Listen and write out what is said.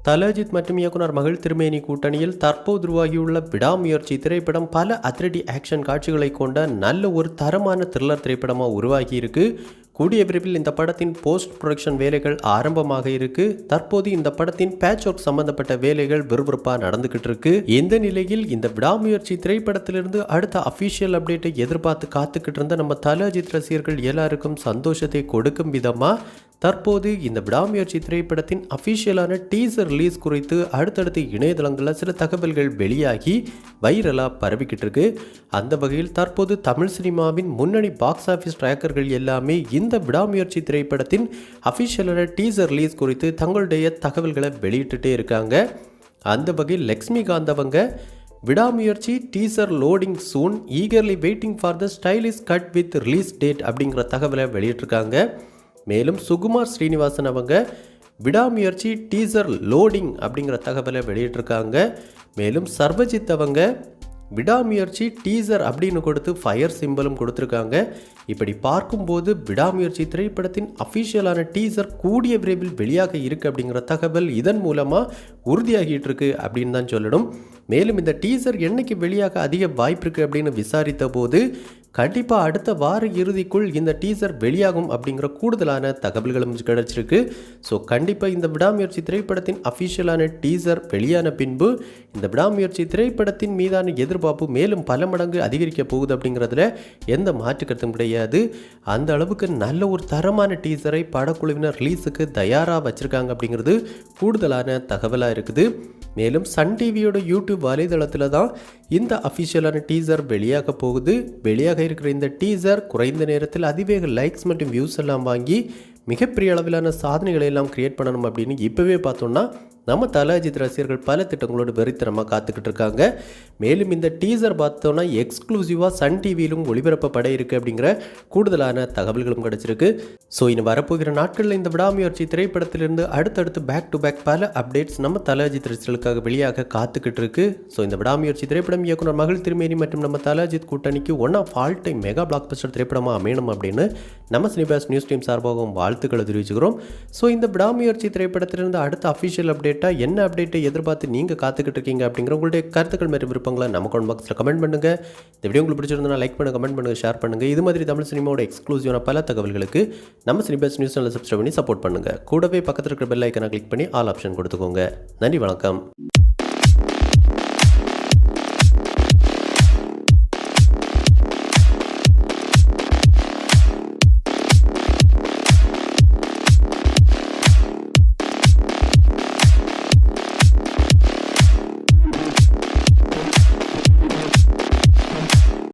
தல அஜித் மற்றும் இயக்குனர் மகிழ் திருமேனி கூட்டணியில் தற்போது உருவாகியுள்ள விடாமுயற்சி திரைப்படம் பல அதிரடி ஆக்ஷன் காட்சிகளை கொண்ட நல்ல ஒரு தரமான த்ரில்லர் திரைப்படமாக உருவாகி இருக்கு. கூடிய விரைவில் இந்த படத்தின் போஸ்ட் ப்ரொடக்ஷன் வேலைகள் ஆரம்பமாக இருக்கு. தற்போது இந்த படத்தின் பேட்ச் ஒர்க் சம்பந்தப்பட்ட வேலைகள் விறுவிறுப்பாக நடந்துகிட்டு இருக்கு. இந்த நிலையில் இந்த விடாமுயற்சி திரைப்படத்திலிருந்து அடுத்த அபிஷியல் அப்டேட்டை எதிர்பார்த்து காத்துக்கிட்டு இருந்த நம்ம தல அஜித் ரசிகர்கள் எல்லாருக்கும் சந்தோஷத்தை கொடுக்கும் விதமா தற்போது இந்த விடாமுயற்சி திரைப்படத்தின் அபிஷியலான டீசர் ரிலீஸ் குறித்து அடுத்தடுத்து இணையதளங்களில் சில தகவல்கள் வெளியாகி வைரலாக பரவிக்கிட்டு இருக்கு. அந்த வகையில் தற்போது தமிழ் சினிமாவின் முன்னணி பாக்ஸ் ஆஃபீஸ் ட்ராக்கர்கள் எல்லாமே இந்த விடாமுயற்சி திரைப்படத்தின் அபிஷியலான டீசர் ரிலீஸ் குறித்து தங்களுடைய தகவல்களை வெளியிட்டுட்டே இருக்காங்க. அந்த வகையில் லக்ஷ்மிகாந்த் அவங்க விடாமுயற்சி teaser loading soon eagerly waiting for the stylish cut with release date அப்படிங்கிற தகவலை வெளியிட்டிருக்காங்க. மேலும் சுகுமார் ஸ்ரீனிவாசன் அவங்க விடாமுயற்சி டீசர் லோடிங் அப்படிங்கிற தகவலை வெளியிட்டிருக்காங்க. மேலும் சர்வஜித் அவங்க விடாமுயற்சி டீசர் அப்படின்னு கொடுத்து ஃபயர் சிம்பலும் கொடுத்துருக்காங்க. இப்படி பார்க்கும்போது விடாமுயற்சி திரைப்படத்தின் அஃபிஷியலான டீசர் கூடிய விரைவில் வெளியாக இருக்குது அப்படிங்கிற தகவல் இதன் மூலமாக உறுதியாகிட்டு இருக்கு அப்படின்னு தான் சொல்லணும். மேலும் இந்த டீசர் என்னைக்கு வெளியாக அதிக வாய்ப்பு இருக்குது அப்படின்னு விசாரித்த போது கண்டிப்பாக அடுத்த வார இறுதிக்குள் இந்த டீசர் வெளியாகும் அப்படிங்கிற கூடுதலான தகவல்களும் கிடைச்சிருக்கு. ஸோ கண்டிப்பாக இந்த விடாமுயற்சி திரைப்படத்தின் அஃபிஷியலான டீசர் வெளியான பின்பு இந்த விடாமுயற்சி திரைப்படத்தின் மீதான எதிர்பார்ப்பு மேலும் பல மடங்கு அதிகரிக்க போகுது அப்படிங்கிறதுல எந்த மாற்று கருத்தும் கிடையாது. அந்த அளவுக்கு நல்ல ஒரு தரமான டீசரை படக்குழுவினர் ரிலீஸுக்கு தயாராக வச்சுருக்காங்க அப்படிங்கிறது கூடுதலான தகவலாக இருக்குது. மேலும் சன் டிவியோட யூடியூப் வலைதளத்தில் தான் இந்த அஃபிஷியலான டீசர் வெளியாக போகுது. வெளியாக இருக்கிற இந்த டீசர் குறைந்த நேரத்தில் அதிவேக லைக்ஸ் மற்றும் வியூஸ் எல்லாம் வாங்கி மிகப்பெரிய அளவிலான சாதனைகளை எல்லாம் கிரியேட் பண்ணணும் அப்படின்னு இப்போவே பார்த்தோம்னா நம்ம தல அஜித் ரசிகர்கள் பல திட்டங்களோடு வெறித்தனமாக காத்துக்கிட்டு இருக்காங்க. மேலும் இந்த டீசர் பார்த்தோன்னா எக்ஸ்க்ளூசிவாக சன் டிவியிலும் ஒளிபரப்பப்பட இருக்குது அப்படிங்கிற கூடுதலான தகவல்களும் கிடச்சிருக்கு. ஸோ இனி வரப்போகிற நாட்களில் இந்த விடாமுயற்சி திரைப்படத்திலிருந்து அடுத்தடுத்து பேக் டு பேக் பல அப்டேட்ஸ் நம்ம தல அஜித் ரசிகர்களுக்காக வெளியாக காத்துக்கிட்டு இருக்கு. ஸோ இந்த விடாமுயற்சி திரைப்படம் இயக்குனர் மகிழ் திருமேனி மற்றும் நம்ம தல அஜித் கூட்டணிக்கு one of all time mega blockbuster திரைப்படமாக அமையணும் அப்படின்னு நம்ம சினிபாஸ் நியூஸ் டீம் சார்பாகவும் வாழ்த்துக்களை தெரிவிச்சுக்கிறோம். ஸோ இந்த விடாமுயற்சி திரைப்படத்திலிருந்து அடுத்த அஃபிஷியல் அப்டேட் என்ன அப்டேட்டை எதிர்பார்த்து நீங்கள் காத்துக்கிட்டு இருக்கீங்க அப்படிங்கிற உங்களுடைய கருத்துக்கள் மற்றும் விருப்பங்களை நம்ம கமெண்ட் பாக்ஸில் கமெண்ட் பண்ணுங்கள். இந்த வீடியோ உங்களுக்கு பிடிச்சிருந்தா லைக் பண்ணுங்கள், கமெண்ட் பண்ணுங்கள், ஷேர் பண்ணுங்கள். இது மாதிரி தமிழ் சினிமாவோட எக்ஸ்க்ளூசிவான பல தகவல்களுக்கு நம்ம சினிபாஸ் நியூஸ் சேனலை சப்ஸ்கிரைப் பண்ணி சப்போர்ட் பண்ணுங்கள். கூடவே பக்கத்தில் இருக்கிற பெல் ஐக்கனை கிளிக் பண்ணி ஆல் ஆப்ஷன் கொடுத்துக்கோங்க. நன்றி, வணக்கம்.